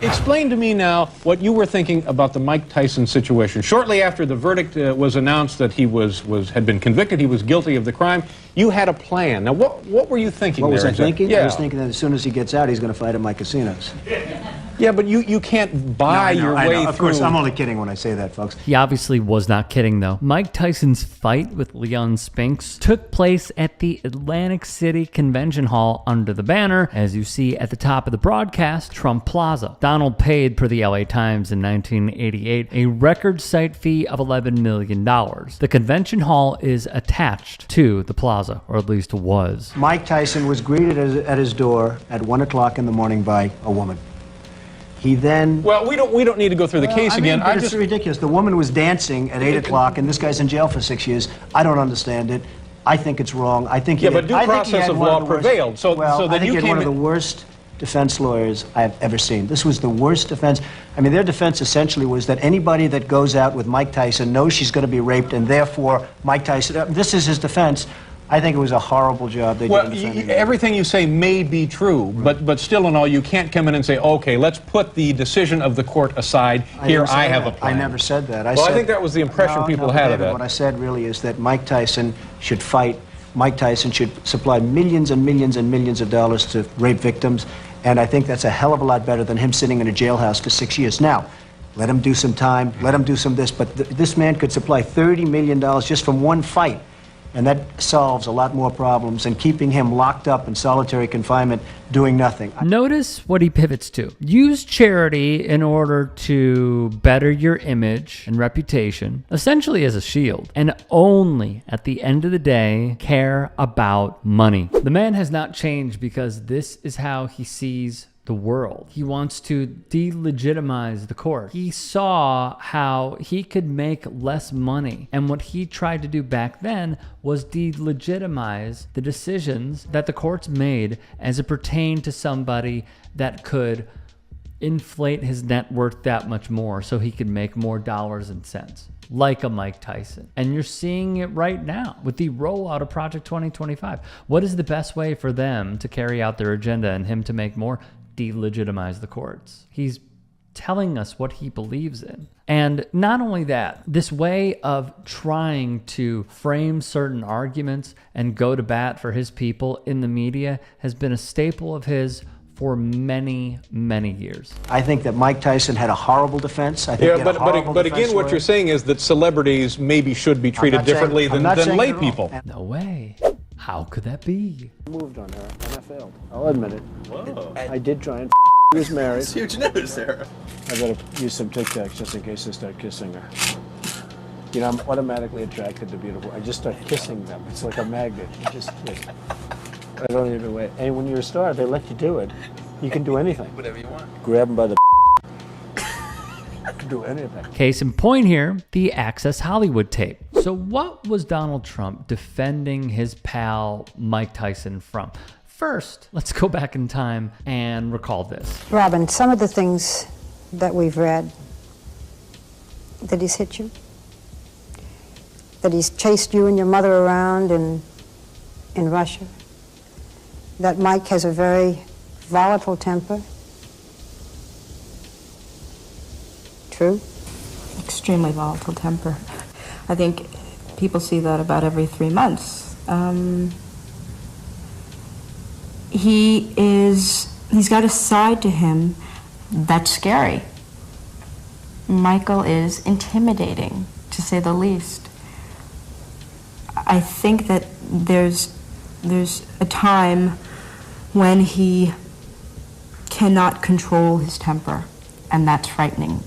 Explain to me now what you were thinking about the Mike Tyson situation. Shortly after the verdict was announced that he had been convicted, he was guilty of the crime, you had a plan. Now, what were you thinking? What was I thinking? Yeah. I was thinking that as soon as he gets out, he's going to fight at my casinos. Yeah, but you can't buy your way through. Of course, I'm only kidding when I say that, folks. He obviously was not kidding, though. Mike Tyson's fight with Leon Spinks took place at the Atlantic City Convention Hall under the banner, as you see at the top of the broadcast, Trump Plaza. Donald paid, per the LA Times in 1988, a record site fee of $11 million. The convention hall is attached to the plaza, or at least was. Mike Tyson was greeted at his door at 1 o'clock in the morning by a woman. He then... Well, we don't need to go through the case again. It's ridiculous. The woman was dancing at 8 o'clock, and this guy's in jail for 6 years. I don't understand it. I think it's wrong. I think but due process of law prevailed. So I think he had one of the worst defense lawyers I have ever seen. This was the worst defense. I mean, their defense essentially was that anybody that goes out with Mike Tyson knows she's going to be raped, and therefore Mike Tyson... This is his defense. I think it was a horrible job they did in defending him. Everything you say may be true, but still in all, you can't come in and say, okay, let's put the decision of the court aside. Here, I have a plan. I never said that. I think that was the impression people had of that. What I said really is that Mike Tyson should fight. Mike Tyson should supply millions and millions and millions of dollars to rape victims, and I think that's a hell of a lot better than him sitting in a jailhouse for 6 years. Now, let him do some time, let him do some this, but this man could supply $30 million just from one fight. And that solves a lot more problems than keeping him locked up in solitary confinement doing nothing. Notice what he pivots to. Use charity in order to better your image and reputation, essentially as a shield, and only at the end of the day care about money. The man has not changed because this is how he sees the world. He wants to delegitimize the court. He saw how he could make less money, and what he tried to do back then was delegitimize the decisions that the courts made as it pertained to somebody that could inflate his net worth that much more so he could make more dollars and cents, like a Mike Tyson. And you're seeing it right now with the rollout of Project 2025. What is the best way for them to carry out their agenda and him to make more? Delegitimize the courts. He's telling us what he believes in. And not only that, this way of trying to frame certain arguments and go to bat for his people in the media has been a staple of his for many, many years. I think that Mike Tyson had a horrible defense. I think but again, what you're saying is that celebrities maybe should be treated differently than lay people. No way. How could that be? I moved on her, and I failed. I'll admit it. Whoa. I did try and he was married. It's huge news, Sarah. I better use some Tic Tacs just in case I start kissing her. You know, I'm automatically attracted to beautiful. I just start kissing them. It's like a magnet. You just kiss. I don't even wait. And when you're a star, they let you do it. You can do anything. Whatever you want. Grab them by the I can do anything. Case in point here, the Access Hollywood tape. So what was Donald Trump defending his pal Mike Tyson from? First, let's go back in time and recall this. Robin, some of the things that we've read, that he's hit you, that he's chased you and your mother around in Russia, that Mike has a very volatile temper. True? Extremely volatile temper. I think people see that about every 3 months. He's got a side to him that's scary. Michael is intimidating, to say the least. I think that there's a time when he cannot control his temper, and that's frightening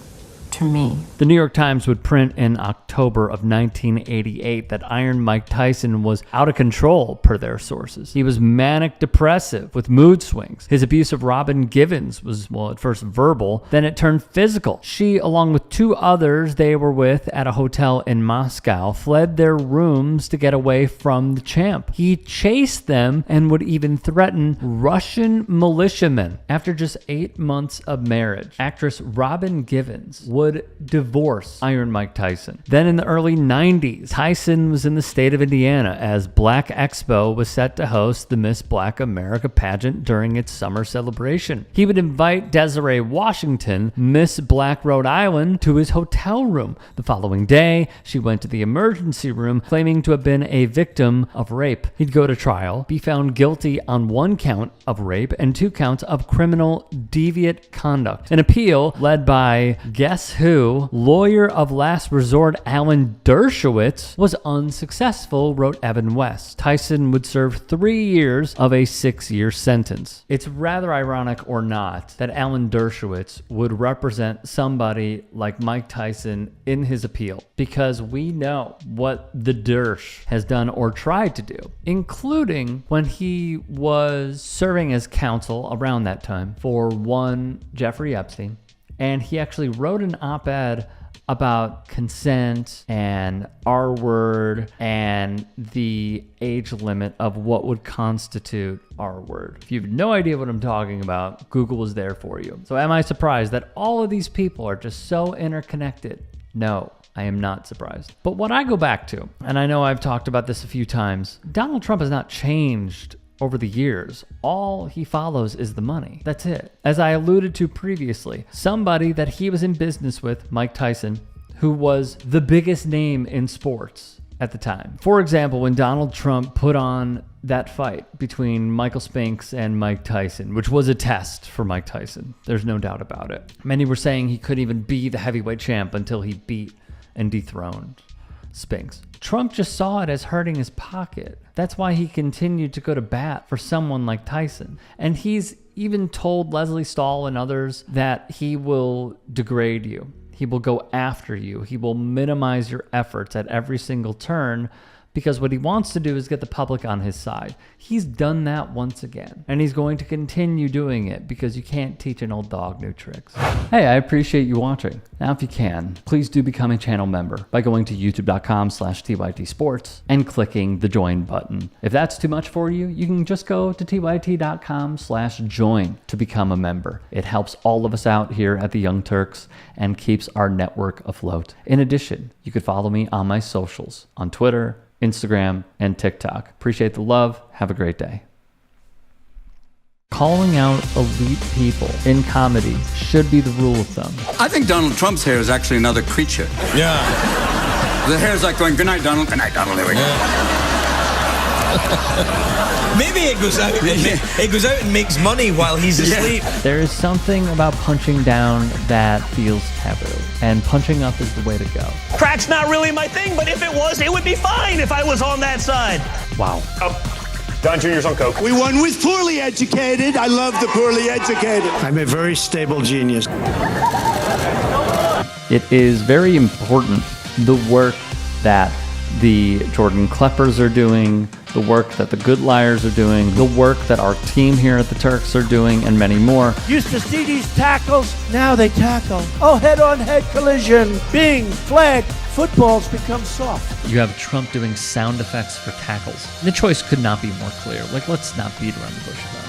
to me. The New York Times would print in October of 1988 that Iron Mike Tyson was out of control, per their sources. He was manic depressive with mood swings. His abuse of Robin Givens was, well, at first verbal, then it turned physical. She, along with 2 others they were with at a hotel in Moscow, fled their rooms to get away from the champ. He chased them and would even threaten Russian militiamen. After just 8 months of marriage, actress Robin Givens would would divorce Iron Mike Tyson. Then in the early 90s, Tyson was in the state of Indiana as Black Expo was set to host the Miss Black America pageant during its summer celebration. He would invite Desiree Washington, Miss Black Rhode Island, to his hotel room. The following day, she went to the emergency room claiming to have been a victim of rape. He'd go to trial, be found guilty on 1 count of rape and 2 counts of criminal deviant conduct. An appeal led by, guess who, lawyer of last resort Alan Dershowitz was unsuccessful, wrote Evan West. Tyson would serve 3 years of a 6-year sentence. It's rather ironic or not that Alan Dershowitz would represent somebody like Mike Tyson in his appeal, because we know what the Dersh has done or tried to do, including when he was serving as counsel around that time for one Jeffrey Epstein. And he actually wrote an op-ed about consent and R word and the age limit of what would constitute R word. If you have no idea what I'm talking about, Google is there for you. So am I surprised that all of these people are just so interconnected? No, I am not surprised. But what I go back to, and I know I've talked about this a few times, Donald Trump has not changed over the years. All he follows is the money. That's it. As I alluded to previously, somebody that he was in business with, Mike Tyson, who was the biggest name in sports at the time. For example, when Donald Trump put on that fight between Michael Spinks and Mike Tyson, which was a test for Mike Tyson, there's no doubt about it. Many were saying he couldn't even be the heavyweight champ until he beat and dethroned Spinks. Trump just saw it as hurting his pocket. That's why he continued to go to bat for someone like Tyson. And he's even told Leslie Stahl and others that he will degrade you. He will go after you. He will minimize your efforts at every single turn, because what he wants to do is get the public on his side. He's done that once again, and he's going to continue doing it, because you can't teach an old dog new tricks. Hey, I appreciate you watching. Now, if you can, please do become a channel member by going to youtube.com/TYTsports and clicking the join button. If that's too much for you, you can just go to tyt.com/join to become a member. It helps all of us out here at the Young Turks and keeps our network afloat. In addition, you could follow me on my socials on Twitter, Instagram, and TikTok. Appreciate the love. Have a great day. Calling out elite people in comedy should be the rule of thumb. I think Donald Trump's hair is actually another creature. Yeah. The hair's like going, good night, Donald. Good night, Donald. There we go. Maybe it goes out. It goes out and makes money while he's asleep. There is something about punching down that feels taboo, and punching up is the way to go. Crack's not really my thing, but if it was, it would be fine if I was on that side. Wow. Don Jr.'s on coke. We won with poorly educated. I love the poorly educated. I'm a very stable genius. It is very important, the work that the Jordan Kleppers are doing, the work that the Good Liars are doing, the work that our team here at the Turks are doing, and many more. Used to see these tackles, now they tackle. Oh, head-on-head collision. Bing, flag, footballs become soft. You have Trump doing sound effects for tackles. The choice could not be more clear. Like, let's not beat around the bush about it.